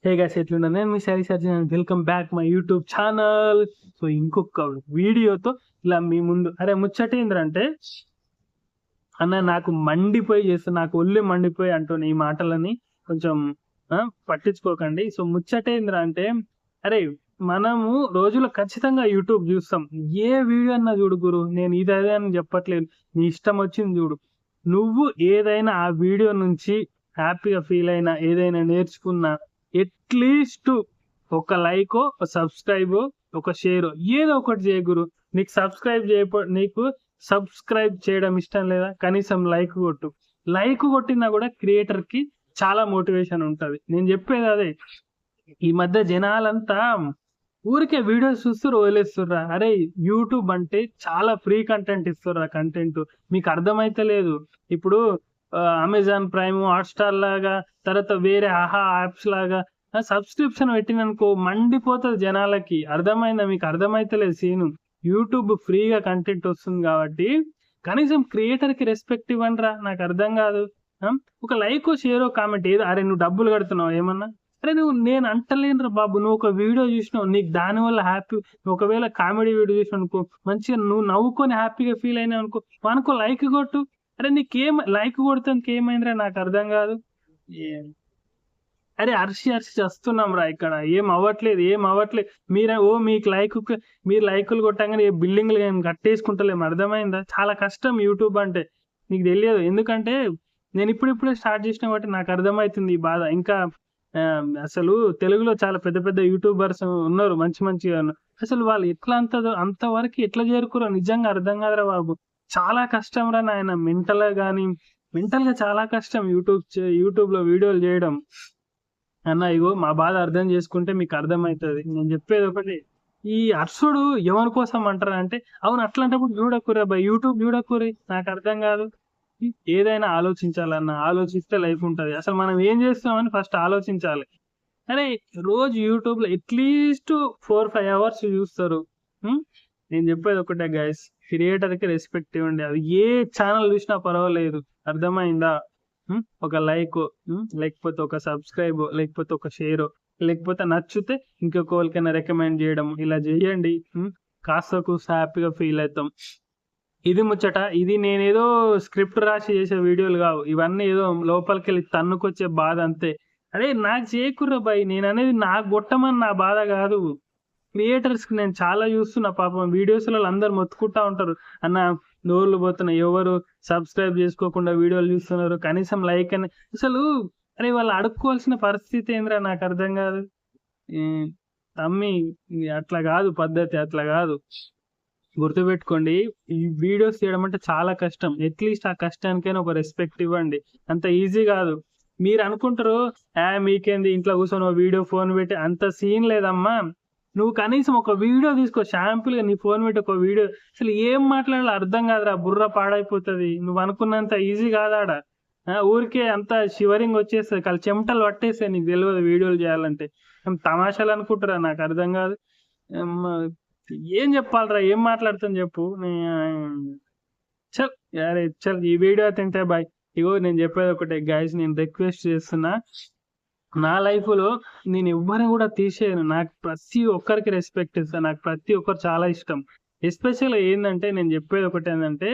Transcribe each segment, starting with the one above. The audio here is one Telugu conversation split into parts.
హే గైస్, ఎట్లున్నారు? నేను మీ సారీ surgeon and welcome back my YouTube channel. So ఇంకొక వీడియోతో ఇలా మీ ముందు. అరే ముచ్చటేంద్రంటే అన్న, నాకు మండిపోయి చేస్తా, నాకు ఒళ్ళు మండిపోయి అంటున్న ఈ మాటలని కొంచెం పట్టించుకోకండి. సో ముచ్చటేంద్ర అంటే, అరే మనము రోజులో ఖచ్చితంగా యూట్యూబ్ చూస్తాం. ఏ వీడియో అన్నా చూడు గురు, నేను ఇది అదే అని చెప్పట్లేదు, నీ ఇష్టం వచ్చింది చూడు. నువ్వు ఏదైనా ఆ వీడియో నుంచి హ్యాపీగా ఫీల్ అయినా, ఏదైనా నేర్చుకున్నా, ఎట్లీస్ట్ ఒక లైక్, ఒక సబ్స్క్రైబ్, ఒక షేర్, ఏదో ఒకటి చేయగురు. నీకు సబ్స్క్రైబ్ చేయడం ఇష్టం లేదా? కనీసం లైక్ కొట్టు. లైక్ కొట్టినా కూడా క్రియేటర్ కి చాలా మోటివేషన్ ఉంటది. నేను చెప్పేది అదే. ఈ మధ్య జనాలంతా ఊరికే వీడియోస్ చూస్తూ వదిలేస్తుర్రా. అరే యూట్యూబ్ అంటే చాలా ఫ్రీ కంటెంట్ ఇస్తుర్రా. కంటెంట్ మీకు అర్థమైతే లేదు. ఇప్పుడు అమెజాన్ ప్రైమ్, హాట్స్టార్ లాగా, తర్వాత వేరే ఆహా యాప్స్ లాగా సబ్స్క్రిప్షన్ పెట్టిననుకో మండిపోతుంది జనాలకి. అర్థమైందా? మీకు అర్థమైతే లేదు సీను. యూట్యూబ్ ఫ్రీగా కంటెంట్ వస్తుంది కాబట్టి కనీసం క్రియేటర్ కి రెస్పెక్ట్ ఇవ్వండి రా. నాకు అర్థం కాదు. ఒక లైక్, షేర్, కామెంట్ ఏదో. అరే నువ్వు డబ్బులు కడుతున్నావు ఏమన్నా? అరే నేను అంటలేనురా బాబు. నువ్వు ఒక వీడియో చూసినావు, నీకు దానివల్ల హ్యాపీ, ఒకవేళ కామెడీ వీడియో చూసినావు అనుకో, మంచిగా నువ్వు నవ్వుకొని హ్యాపీగా ఫీల్ అయినావు అనుకో లైక్ కొట్టు. అరే నీకేం లైక్ కొడితే ఏమైందిరా? నాకు అర్థం కాదు. అరే అరిసి చేస్తున్నాం రా ఇక్కడ. ఏం అవ్వట్లేదు. మీరు లైకులు కొట్టంగానే బిల్డింగ్లు కట్టేసుకుంటలేము. అర్థమైందా? చాలా కష్టం యూట్యూబ్ అంటే. నీకు తెలియదు. ఎందుకంటే నేను ఇప్పుడిప్పుడే స్టార్ట్ చేసిన కాబట్టి నాకు అర్థమవుతుంది ఈ బాధ. ఇంకా అసలు తెలుగులో చాలా పెద్ద పెద్ద యూట్యూబర్స్ ఉన్నారు, మంచిగా. అసలు వాళ్ళు అంతవరకు ఎట్లా చేరుకురో నిజంగా అర్థం కాదురా బాబు. చాలా కష్టం రా నాయన. మెంటల్ గా చాలా కష్టం యూట్యూబ్ లో వీడియోలు చేయడం. అన్న ఇగో మా బాధ అర్థం చేసుకుంటే మీకు అర్థమవుతుంది. నేను చెప్పేది ఒకటి. ఈ అర్సుడు ఎవరి కోసం అంటారా అంటే, అవును అట్లాంటప్పుడు చూడకూరే బై, యూట్యూబ్ చూడకూరి. నాకు అర్థం కాదు. ఏదైనా ఆలోచించాలన్న, ఆలోచిస్తే లైఫ్ ఉంటది. అసలు మనం ఏం చేస్తామని ఫస్ట్ ఆలోచించాలి. అరే రోజు యూట్యూబ్ లో అట్లీస్ట్ 4-5 అవర్స్ చూస్తారు. నేను చెప్పేది ఒకటే గైస్, క్రియేటర్ కి రెస్పెక్ట్ ఇవ్వండి. అది ఏ ఛానల్ చూసినా పర్వాలేదు. అర్థమైందా? ఒక లైక్, లేకపోతే ఒక సబ్స్క్రైబ్, లేకపోతే ఒక షేర్, లేకపోతే నచ్చితే ఇంకొకరికైనా రికమెండ్ చేయడం, ఇలా చేయండి. కాస్త హ్యాపీగా ఫీల్ అవుతాం. ఇది ముచ్చట. ఇది నేనేదో స్క్రిప్ట్ రాసి చేసే వీడియోలు కావు. ఇవన్నీ ఏదో లోపలికి వెళ్ళి తన్నుకొచ్చే బాధ అంతే. అదే నాకు చేయకుర్రా బాయ్. నేను అనేది నాకు కొట్టమని నా బాధ కాదు. క్రియేటర్స్ కి నేను చాలా చూస్తున్నా పాపం. వీడియోస్లో అందరు మొత్తుకుంటా ఉంటారు, అన్న నోళ్ళు పోతున్నాయి, ఎవరు సబ్స్క్రైబ్ చేసుకోకుండా వీడియోలు చూస్తున్నారు, కనీసం లైక్ అని. అసలు అరే వాళ్ళు అడుక్కోవాల్సిన పరిస్థితి ఏంద్రా? నాకు అర్థం కాదు. తమ్మి అట్లా కాదు పద్ధతి, అట్లా కాదు. గుర్తుపెట్టుకోండి, ఈ వీడియోస్ చేయడం అంటే చాలా కష్టం. అట్లీస్ట్ ఆ కష్టానికైనా ఒక రెస్పెక్ట్ ఇవ్వండి. అంత ఈజీ కాదు. మీరు అనుకుంటారు మీకేంది ఇంట్లో కూర్చొని వీడియో ఫోన్ పెట్టి, అంత సీన్ లేదమ్మా. నువ్వు కనీసం ఒక వీడియో తీసుకో, శాంపుల్ గా నీ ఫోన్ పెట్టి ఒక వీడియో. అసలు ఏం మాట్లాడాలో అర్థం కాదురా, బుర్ర పాడైపోతుంది. నువ్వు అనుకున్నంత ఈజీ కాదాడా. ఊరికే అంత షివరింగ్ వచ్చేస్తుంది, కాళ్ళు చెమటలు పట్టేస్తాయి. నీకు తెలియదు వీడియోలు చేయాలంటే. తమాషాలు అనుకుంటారా? నాకు అర్థం కాదు. ఏం చెప్పాలరా, ఏం మాట్లాడుతాను చెప్పు. చల్ ఈ వీడియో తింటే బాయ్. ఇగో నేను చెప్పేది ఒకటే గైస్, నేను రిక్వెస్ట్ చేస్తున్నా. నా లైఫ్ లో నేను ఎవ్వరిని కూడా తీసేయను. నాకు ప్రతి ఒక్కరికి రెస్పెక్ట్ ఇస్తాను. నాకు ప్రతి ఒక్కరు చాలా ఇష్టం. ఎస్పెషల్ ఏంటంటే నేను చెప్పేది ఒకటి ఏంటంటే,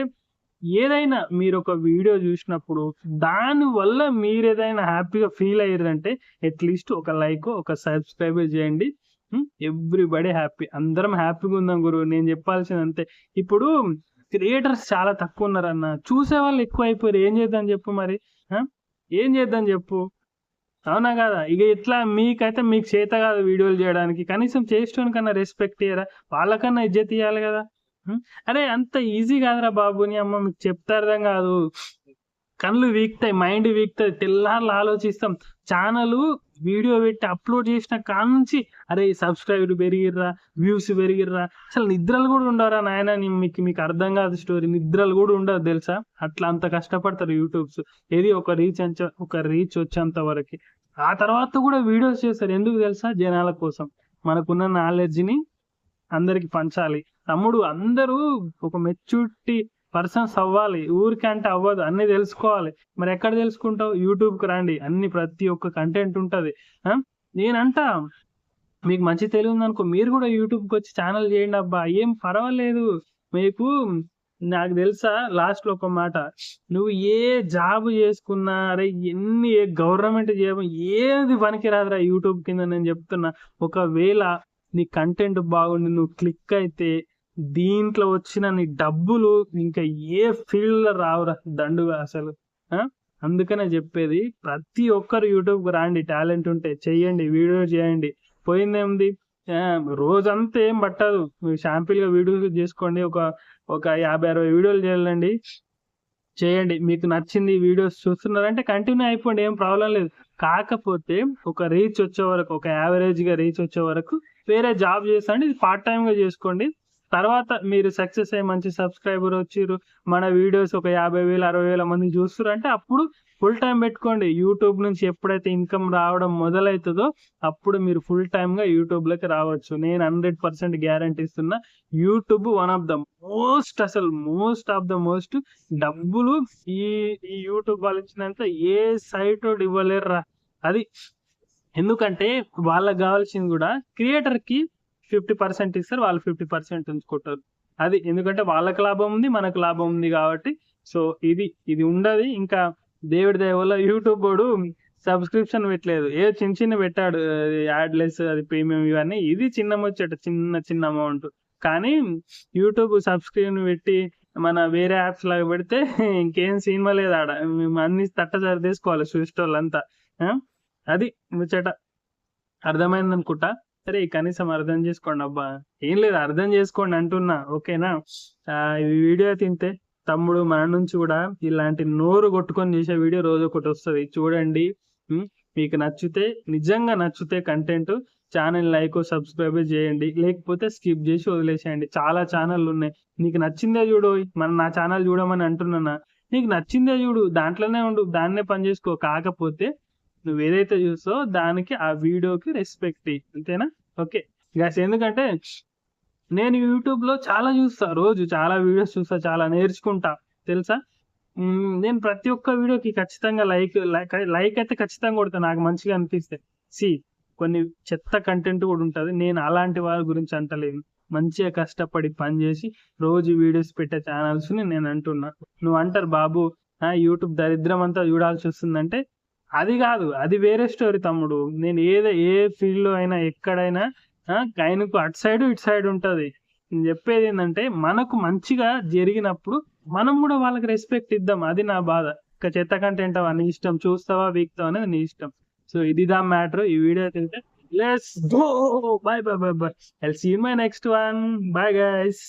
ఏదైనా మీరు ఒక వీడియో చూసినప్పుడు దాని వల్ల మీరు ఏదైనా హ్యాపీగా ఫీల్ అయ్యారంటే అట్లీస్ట్ ఒక లైక్, ఒక సబ్స్క్రైబ్ చేయండి. Everybody happy. అందరం హ్యాపీగా ఉందాం గురు. నేను చెప్పాల్సింది అంతే. ఇప్పుడు క్రియేటర్స్ చాలా తక్కువ ఉన్నారన్న, చూసే వాళ్ళు ఎక్కువ అయిపోయారు. ఏం చేద్దాం చెప్పు మరి? ఏం చేద్దాం చెప్పు? అవునా కదా? ఇక ఇట్లా మీకైతే మీకు చేత కాదు వీడియోలు చేయడానికి, కనీసం చేసేటోనికన్నా రెస్పెక్ట్ ఇయ్యరా? వాళ్ళకన్నా ఇజ్జత్ ఇవ్వాలి కదా. అరే అంత ఈజీ కాదురా బాబు. నీ అమ్మ మీకు చెప్తే అర్థం కాదు. కళ్ళు వీక్తాయి, మైండ్ వీక్తాయి, తెల్లార్లు ఆలోచిస్తాం. ఛానల్ వీడియో పెట్టి అప్లోడ్ చేసిన కానుంచి అరే సబ్స్క్రైబర్ పెరిగిర్రా, వ్యూస్ పెరిగిర్రా, అసలు నిద్రలు కూడా ఉండవరా నాయన. మీకు అర్థం కాదు స్టోరీ. నిద్రలు కూడా ఉండదు తెలుసా. అట్లా అంత కష్టపడతారు యూట్యూబ్స్. ఏది ఒక రీచ్ వచ్చేంత వరకు. ఆ తర్వాత కూడా వీడియోస్ చేస్తారు. ఎందుకు తెలుసా? జనాల కోసం. మనకున్న నాలెడ్జ్ని అందరికి పంచాలి. తమ్ముడు, అందరూ ఒక మెచ్యూరిటీ పర్సన్స్ అవ్వాలి. ఊరికంటే అవ్వదు, అన్ని తెలుసుకోవాలి. మరి ఎక్కడ తెలుసుకుంటావు? యూట్యూబ్కి రండి, ప్రతి ఒక్క కంటెంట్ ఉంటుంది. నేనంటా మీకు మంచి తెలివి ఉందనుకో మీరు కూడా యూట్యూబ్కి వచ్చి ఛానల్ చేయండి అబ్బా, ఏం పర్వాలేదు. మీకు నాకు తెలుసా లాస్ట్ లో ఒక మాట, నువ్వు ఏ జాబ్ చేసుకున్నా అరే ఎన్ని ఏ గవర్నమెంట్ జాబ్ ఏది పనికిరాదురా యూట్యూబ్ కింద నేను చెప్తున్నా. ఒకవేళ నీ కంటెంట్ బాగుండి నువ్వు క్లిక్ అయితే దీంట్లో వచ్చిన నీ డబ్బులు ఇంకా ఏ ఫీల్డ్ లో రావురా దండుగా అసలు. అందుకనే చెప్పేది ప్రతి ఒక్కరు యూట్యూబ్కి రాండి, టాలెంట్ ఉంటే చెయ్యండి, వీడియో చేయండి, పోయిందేముంది. రోజంతా ఏం పట్టదు, షాంపిల్ గా వీడియోలు చేసుకోండి, ఒక 50-60 వీడియోలు చేయండి. మీకు నచ్చింది వీడియోస్ చూస్తున్నారంటే కంటిన్యూ అయిపోండి, ఏం ప్రాబ్లం లేదు. కాకపోతే ఒక రీచ్ వచ్చే వరకు, ఒక యావరేజ్ గా రీచ్ వచ్చే వరకు వేరే జాబ్ చేస్తాండి, ఇది పార్ట్ టైం గా చేసుకోండి. తర్వాత మీరు సక్సెస్ అయ్యి మంచి సబ్స్క్రైబర్ వచ్చిర్రు, మన వీడియోస్ ఒక 50,000 60,000 మంది చూస్తున్నారు అంటే అప్పుడు ఫుల్ టైం పెట్టుకోండి. యూట్యూబ్ నుంచి ఎప్పుడైతే ఇన్కమ్ రావడం మొదలవుతుందో అప్పుడు మీరు ఫుల్ టైమ్ గా యూట్యూబ్ లోకి రావచ్చు. నేను 100% గ్యారంటీ ఇస్తున్నా. YouTube one of the most, అసలు మోస్ట్ ఆఫ్ ద మోస్ట్ డబ్బులు ఈ యూట్యూబ్ వాళ్ళు ఇచ్చినంత ఏ సైట్ ఇవ్వలేరురా. అది ఎందుకంటే వాళ్ళకి కావాల్సింది కూడా క్రియేటర్ కి 50% ఇస్తారు, వాళ్ళు 50% ఉంచుకుంటారు. అది ఎందుకంటే వాళ్ళకి లాభం ఉంది, మనకు లాభం ఉంది కాబట్టి. సో ఇది ఉండదు. ఇంకా దేవుడి దయ వల్ల యూట్యూబ్ వాడు సబ్స్క్రిప్షన్ పెట్టలేదు, చిన్న పెట్టాడు, యాడ్లెస్, అది ప్రీమియం, ఇవన్నీ. ఇది చిన్న చిన్న అమౌంట్. కానీ యూట్యూబ్ సబ్స్క్రిప్షన్ పెట్టి మన వేరే యాప్స్ లాగా పెడితే ఇంకేం సినిమా లేదు ఆడ, అన్ని తట్టజారి తీసుకోవాలి చూసేటోళ్ళంతా. అది ముచ్చట. అర్థమైంది అనుకుంటా. సరే కనీసం అర్థం చేసుకోండి అబ్బా, ఏం లేదు అర్థం చేసుకోండి అంటున్నా, ఓకేనా. ఈ వీడియో తింటే తమ్ముడు మన నుంచి కూడా ఇలాంటి నోరు కొట్టుకొని చేసే వీడియో రోజు ఒకటి వస్తుంది, చూడండి. మీకు నచ్చితే, నిజంగా నచ్చితే కంటెంట్, ఛానల్ లైక్ సబ్స్క్రైబ్ చేయండి, లేకపోతే స్కిప్ చేసి వదిలేసేయండి. చాలా ఛానళ్ళు ఉన్నాయి, నీకు నచ్చిందే చూడు. నా ఛానల్ చూడమని అంటున్నా, నీకు నచ్చిందే చూడు, దాంట్లోనే ఉండు, దాన్నే పని చేసుకో. కాకపోతే నువ్వు ఏదైతే చూస్తావో దానికి, ఆ వీడియోకి రెస్పెక్ట్ ఇయ్యి, అంతేనా. ఓకే గాయ్స్, ఎందుకంటే నేను యూట్యూబ్ లో చాలా చూస్తా, రోజు చాలా వీడియోస్ చూస్తా, చాలా నేర్చుకుంటా తెలుసా. నేను ప్రతి ఒక్క వీడియోకి ఖచ్చితంగా లైక్ అయితే ఖచ్చితంగా కొడతా, నాకు మంచిగా అనిపిస్తే. కొన్ని చెత్త కంటెంట్ కూడా ఉంటది, నేను అలాంటి వాళ్ళ గురించి అంటలేను. మంచిగా కష్టపడి పనిచేసి రోజు వీడియోస్ పెట్టే ఛానల్స్ ని నేను అంటున్నా. నువ్వు అంటారు బాబు యూట్యూబ్ దరిద్రం అంతా చూడాల్సి వస్తుందంటే, అది కాదు, అది వేరే స్టోరీ తమ్ముడు. నేను ఏ ఫీల్డ్ లో అయినా ఎక్కడైనా ఆయనకు అటు సైడ్ ఇటు సైడ్ ఉంటది. నేను చెప్పేది ఏంటంటే, మనకు మంచిగా జరిగినప్పుడు మనం కూడా వాళ్ళకి రెస్పెక్ట్ ఇద్దాం, అది నా బాధ. ఇంకా చెత్త కంటెంట్ నీ ఇష్టం, చూస్తావా వీక్తావా అనేది నీ ఇష్టం. సో ఇది దా మ్యాటర్. ఈ వీడియో తింటే let's go, bye bye bye bye. I'll see you in my next one. Bye guys.